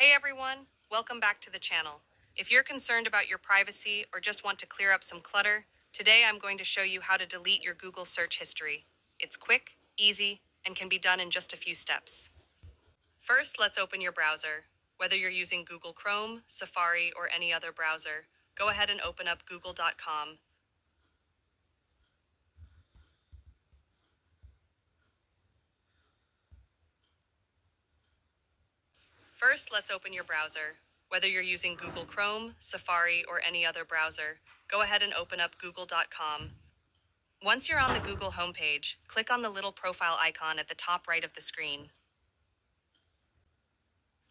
Hey everyone, welcome back to the channel. If you're concerned about your privacy or just want to clear up some clutter, today I'm going to show you how to delete your Google search history. It's quick, easy, and can be done in just a few steps. First, let's open your browser. Whether you're using Google Chrome, Safari, or any other browser, go ahead and open up google.com. First, let's open your browser. Whether you're using Google Chrome, Safari, or any other browser, go ahead and open up google.com. Once you're on the Google homepage, click on the little profile icon at the top right of the screen.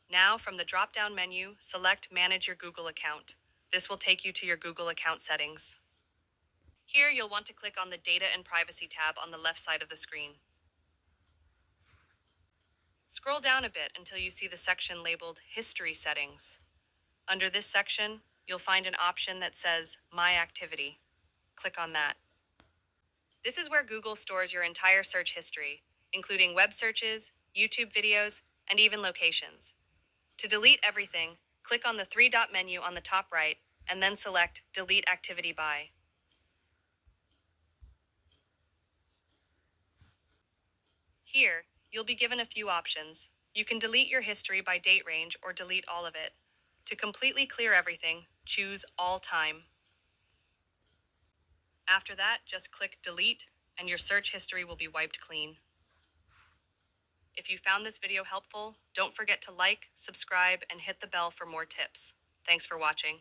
Now, from the drop-down menu, select Manage your Google account. This will take you to your Google account settings. Here, you'll want to click on the Data and Privacy tab on the left side of the screen. Scroll down a bit until you see the section labeled History Settings. Under this section, you'll find an option that says My Activity. Click on that. This is where Google stores your entire search history, including web searches, YouTube videos, and even locations. To delete everything, click on the three-dot menu on the top right, and then select Delete Activity By. Here, you'll be given a few options. You can delete your history by date range or delete all of it. To completely clear everything, choose All Time. After that, just click Delete, and your search history will be wiped clean. If you found this video helpful, don't forget to like, subscribe, and hit the bell for more tips. Thanks for watching.